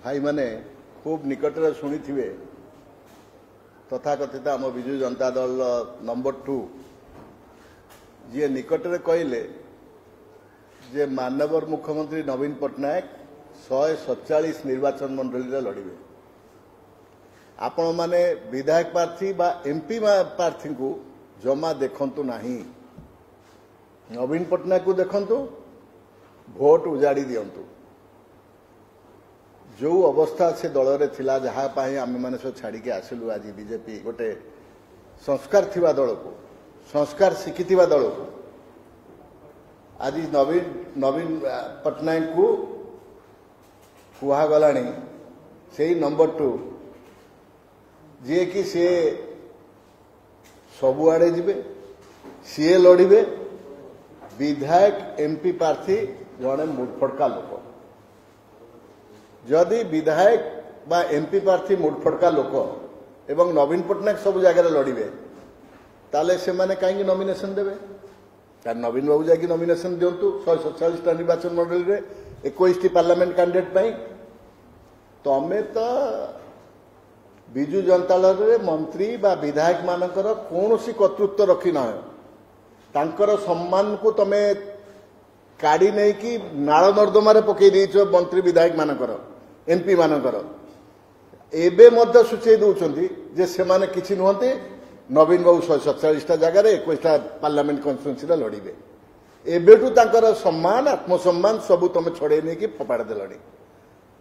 भाई माने खूब निकटर शुणी तथाकथित आम विजु जनता दल नंबर 2 जी निकटर कहले जे मानवर मुख्यमंत्री नवीन पट्टनायक 147 निर्वाचन मंडली लड़े आपण माने विधायक प्रार्थी बा एमपी प्रार्थी को जमा देखंतु नाही नवीन पट्टनायक को देखंतु भोट उजाड़ी दियंतु जो अवस्था से दल रे थिला जहा पाई आम माने सब छाड़ी के आसिलु आज बीजेपी गोटे संस्कार थिबा दल को संस्कार शिखिथिबा दल को आज नवीन पट्टनायक को कुहागलाणी से नंबर 2 जी कि सी सबुआड़े जीवे सी लड़े विधायक एमपी प्रार्थी जड़े मुडफड़का लोक जदि विधायक बा एमपी प्रार्थी मुडफड़का लोक एवं नवीन पट्टनायक सब जगह लड़े ताले से माने कहीं नॉमिनेशन देवे नवीन बाबू जाकि नॉमिनेशन दिंतु 147 निर्वाचन मंडल रे 21 पार्लियामेंट कैंडिडेट पाई तमें तो विजु जनता दल रे मंत्री बा विधायक मानकर कौनसी कर्तृत्व रखी ना तांकर सम्मान को तमे काढ़ी नहीं कि नाल नर्दमार पकई देछ मंत्री विधायक मानकर एमपी मानकर एबे मध्य सूचई दउछंती जे से माने किछि नहंते नवीन बाबू 147 जगह 21 पार्लियामेंट कन्स्टिट्यूएंसी लड़े एबेठू तांकर सम्मान आत्मसम्मान सबू तमे छड़े नहीं कि फपाड़ देलणी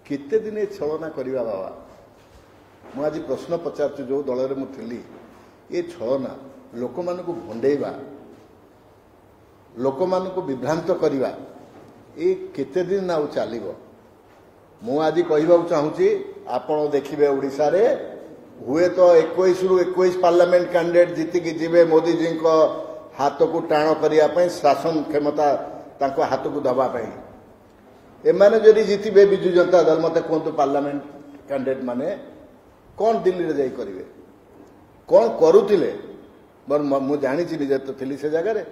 केते दिन छलना करवा बाबा मु आज प्रश्न पचार जो दल में मुझी ये छलना लोक मान भंडेवा लोक मान विभ्रांत करवा ये केते दिन आउ चलो मु आज कहवा चाहूँगी आपण देखिए ओडिशा रे हुए तो 21 रु 21 पार्लियामेंट कैंडिडेट जीतिकी जीवे मोदी जी को हाथ को टाण करने शासन क्षमता तांको हाथ को दबापी एमाने जदि जीतिबे विजु जनता दल मत कहतु पार्लियामेंट कैंडिडेट माने कौन दिल्ली रे जाई करिवे कौन करुतिले मु जानी निजे तो थी से जगह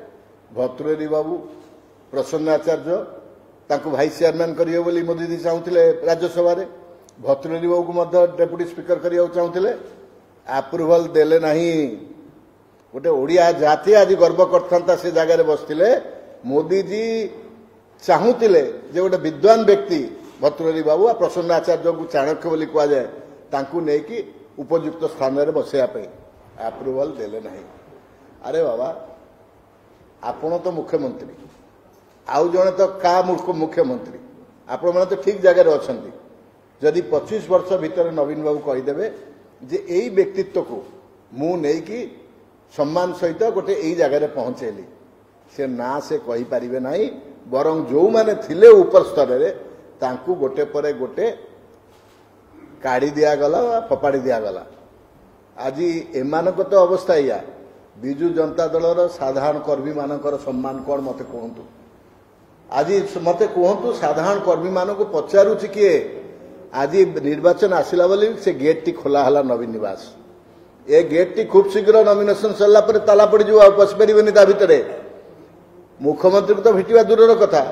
भर्तृहरि बाबू प्रसन्न आचार्य तांको भाइस चेयरमैन करिवे बोली मोदी जी चाहूले राज्यसभा रे भर्तृहरि बाबू को डेप्यूटी स्पीकर करिया चाहूले अप्रूवल देले नहीं गोटे ओडिया जाति आज गर्व करता से जगह बसते मोदी जी चाहूले जे गोटे विद्वान व्यक्ति भर्तृहरि बाबू प्रसन्न आचार्य को चाणक्य बोली कह जाए तांकू नहीं कि उपयुक्त स्थान में बसवाई अप्रूवल देले नहीं अरे बाबा आपण तो मुख्यमंत्री आउ जड़े तो का मुख्यमंत्री आपण मैंने तो ठीक जगह अच्छा जदि 25 वर्ष भितर नवीन बाबू कहीदेवे जे यही व्यक्तित्व को मु नहीं कि सम्मान सहित गोटे यही जगह पहुंचेली से ना से कही पारिबे नहीं बरं जो माने थिले ऊपर स्तर रे तांकू गोटे परे गोटे काढ़ी दिगला फपाड़ी दिगला आज एमान तो अवस्था या विजु जनता दलर साधारण कर्मी मानकर सम्मान कौन मत कहतु आज मत कहतु साधारण कर्मी मान को पचारुची किए आज निर्वाचन आसला बोली से गेट टी खोला हला नवीन निवास ए गेट टी खूब शीघ्र नॉमिनेशन सरला पर ताला पड़ जाव पशि पारे ता भितर मुख्यमंत्री को तो भेटा दूर कथा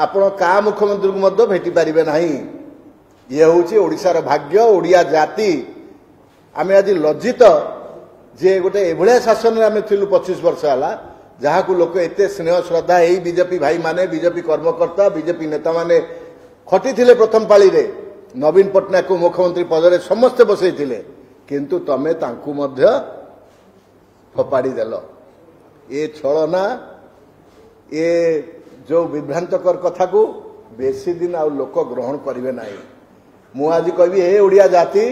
आपण का मुख्यमंत्री को भेटी पारे ना ये हूँ ओडिशार भाग्य ओडिया जाति आमे आज लज्जित जे गोटे एभलिया शासन आम थिलु 25 वर्ष है जहाँ को लोक एत स्नेह श्रद्धा यही बीजेपी भाई माने बीजेपी कर्मकर्ता बीजेपी नेता माने खटी थिले प्रथम पाली रे नवीन पट्टनायक को मुख्यमंत्री पदरे समस्ते बसई किंतु तमे तांकु मध्य फपाड़ी देल ये छलना ये जो विभ्रांतकर कथा को बेसी दिन आ लोक ग्रहण करेंगे ना मु आज कहि हे ओडिया जाति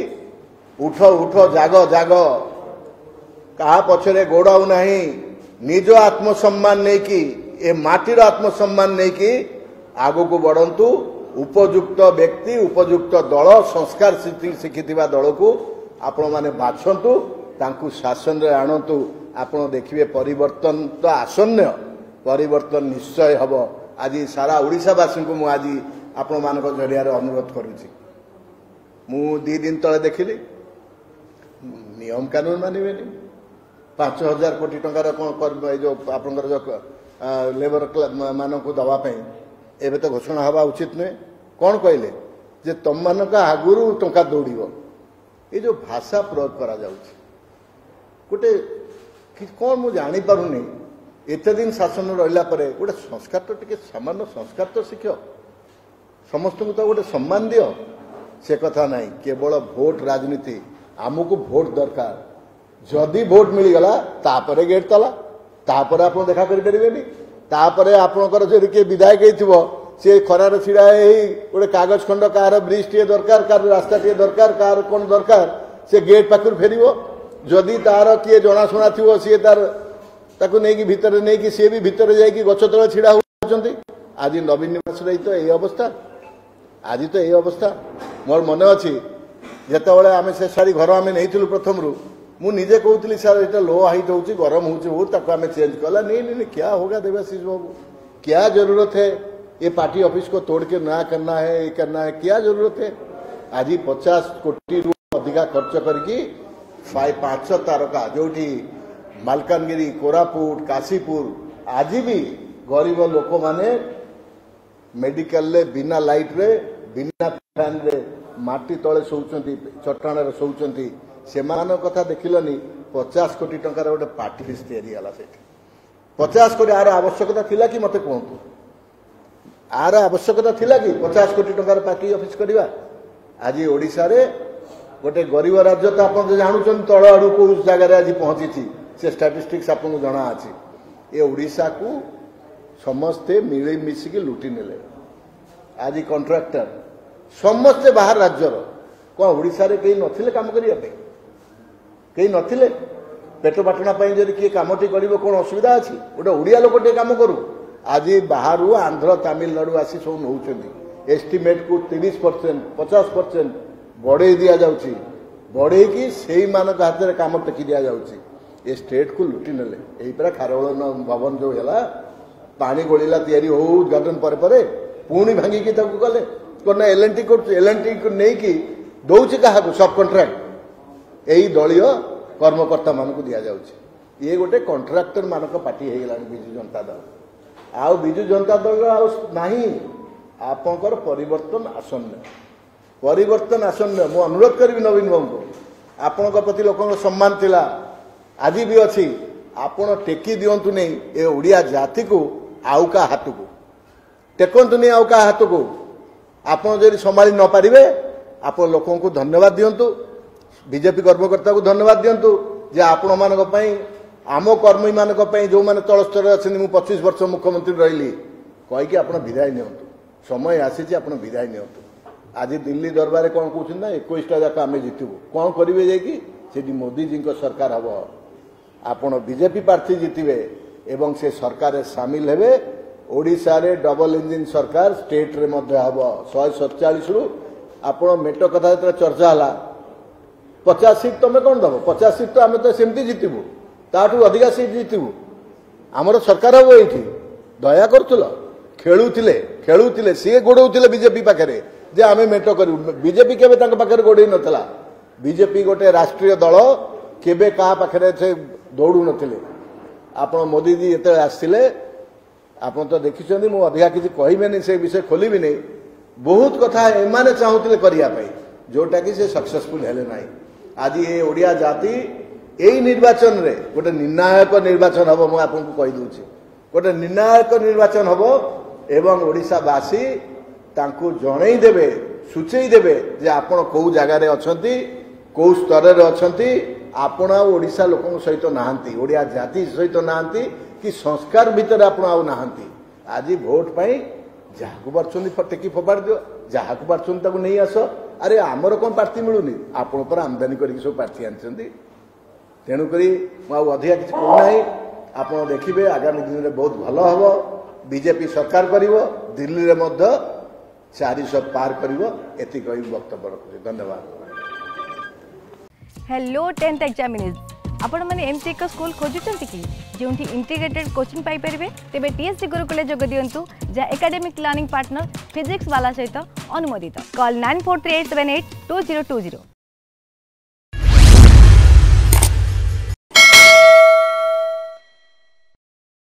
उठ उठ जाग जाग कहा पछरे गोड़ाऊ नहीं निज आत्मसम्मान नहीं कि ए माटीर आत्मसम्मान नहीं कि आगो को बढ़ंतु उपयुक्त व्यक्ति उपयुक्त दल संस्कार शिखिथिबा दल को आपण माने बाछंतु तांकु शासन रे आणंतु आपण देखिबे परिवर्तन तो आसन्न परिवर्तन निश्चय हब आज सारा ओडिशावासी को मु आज आपण मानक जरिया अनुरोध करुछि मु 2 दिन तले देखिली नियम कानून मानिबेनी 5000 कोटी टंकार कौन जो आपंकर जो लेबर मान को दवाई एवं तो घोषणा हवा उचित नुहे कौन कहले जे तुम मानक आगुरु टंका दौड़ ये जो भाषा प्रयोग करा जाउछि गोटे कौन मुझे जानीपारूनी एत दिन शासन रहा गोटे संस्कार तो टे सामान्य संस्कार तो शिख समस्त को तो गोटे सम्मान दियो से कथा नहीं केवल भोट राजनीति आमको भोट दरकार जदि भोट मिलगला तापरे गेट तला तापरे आप देखा करें तापरे आपणकर जो किए विधायक हो सी खरार छिड़ा गोटे कागज खंड कार ब्रिज टे दरकार कार रास्ता टे दरकार कार कौन दरकार से गेट पाखर फेर जदि तार किए जनाशुना थी सी तार ताकू नहीं भितर नहीं सी भी भितर जाकि गछ तले छिड़ा होती आज नवीन निवास रही तो यही अवस्था आज तो यही अवस्था मोर मन अच्छी जिते आम से सारी घर आम नहीं प्रथम रू मुझे कहती सर ये लो हाइट हो गरम हो आम चेंज कला नहीं क्या होगा देवाशीष बाबू क्या जरूरत है ये पार्टी ऑफिस को तोड़ के नया करना है ये करना है क्या जरूरत है आज 50 कोटी रु अधिका खर्च करके 5 तारका जो मालकानगिरी कोरापुट काशीपुर आज भी गरीब लोक माने मेडिकल रे बिना लाइट रे बिना फैन रे माटी तले शोचंती चट्टाण रे शोचंती से कथा देखिलनी 50 कोटी टंकार गोटे पार्टी ऑफिस तैयारी से 50 कोटी आर आवश्यकता थिला कि मते कहतु आर आवश्यकता थिला कि 50 कोटी टंकार पार्टी ऑफिस करवा आज ओडिशा रे गोटे गरीब राज्य तो आप जानून तल आड़ को जगार आज पहुंची से स्टाटिस्टिक्स आपको जना अच्छी ये ओडिशा को समस्ते मिले मिसिक लुटि नेले आज कॉन्ट्रैक्टर समस्ते बाहर राज्यर कौन ओडिशा रे कहीं नथिले काम करिया पे कहीं नथिले पेट पाटना जब किए कामटी कर कौन असुविधा अच्छी गोटे ओडिया लोक टे काम करू आज बाहर आंध्र तमिलनाडु आसी सब नौ एस्टिमेट को 30% 50% बढ़े दि जाऊँगी बढ़े कि से हाथ में कम टेकी दि जाऊँगी ये स्टेट को लुटि नेले यही पूरा खारवल भवन जो है पानी गोला तैयारी हो उद्घाटन पर पुणी भांगिकी गले कौन एलएनटी को नहीं कि दौर क्या सब कंट्राक्ट यही दलीय कर्मकर्ता मान दि जाऊँगी ये गोटे कंट्राक्टर मानक पार्टी हो गला विजु जनता दल आउ विजु जनता दल नहीं आपंकर परिवर्तन आसन्न मु अनुरोध करी नवीन बाबू को आपण प्रति लोक सम्मान थिला आज भी अच्छी आपण टेकी दिंतु नहीं ए ओडिया जाति को आउ का हाथ को टेकंतु नहीं आउ का हाथ को आपण जदि संभाली न पारिबे आप लोकों को धन्यवाद दिंतु बीजेपी कर्मकर्ता को धन्यवाद दिंतु जे आपण मानक पई आम कर्मी मानक पई जो माने तल स्तर अछन मु 25 वर्ष मुख्यमंत्री रहिली कहि कि आपण विदाय नियंतु समय आसी आपण विदाय नियंतु आज दिल्ली दरबार कौन कहते ना 21टा जाक आम जितबू कौन करेंगे जाकि मोदी जी सरकार हम आपण बीजेपी प्रार्थी जितबे एवं से सरकार सामिल हेबे ओडिशा रे डबल इंजिन सरकार स्टेट रे मध्य हम 147 रु आपण मेट कथा जो चर्चा है 50 सीट तुम कौन दब 50 सीट तो आम तो सेमती जितबू ताठू अधिका सीट जितबू आमर सरकार हम ये दया करुल खेलुले सी गोड़े बीजेपी पाखे जे आमे मेट करू बीजेपी केबे तांका पाखरे गोड़े नथला बीजेपी गोटे राष्ट्रीय दल केबे का पाखरे से दौड़ू नथिले आपण मोदी जी एते आसिले आपण तो देखिछन्ती मु अधिका किछि कहिबेनी से विषय खोलिबि नै बहुत कथा एमाने चाहुतिले करिया पई जोटा कि से सक्सेसफुल हेले नाही आज ये ओडिया जाति एई निर्वाचन रे गोटे निर्णायक निर्वाचन हबो मु आपन को कहि दूची गोटे निर्णायक निर्वाचन हबो एवं ओडिशावासी तांको जणई देबे सूचई देबे जे आपण को जगार अछंती को स्तर रे अछंती आपण ओडिशा लोकन सहित नाहंती ओडिया जाति सहित नाहंती कि संस्कार भीतर आपण आउ नाहंती आज भोट पाई जहाकू बारछंती फटेकी फोपाड़ दियो जहाकू बारछंती ताकू नहीं आस अरे आमर कोन प्रार्थी मिलुनी आपण पर आमदानी करी सब प्रार्थी आनछंती तेणु करी मु अधिका किछ कहू नाही आपण देखिबे आगामी दिन में बहुत भलो हबो बीजेपी सरकार करिवो दिल्ली रे मध्य 400 पार करिवो एति कहि वक्तव्य रखुछि धन्यवाद। हेलो 10th एग्जामिनीज आपण माने एमसी एक स्कूल खोजुचंती कि जोंठी इंटीग्रेटेड कोचिंग पाई परिबे तेबे टीएससी गुरुकुले जोग दियंतु जा एकेडमिक लर्निंग पार्टनर फिजिक्स वाला सहित अनुमोदित कॉल 9438782020।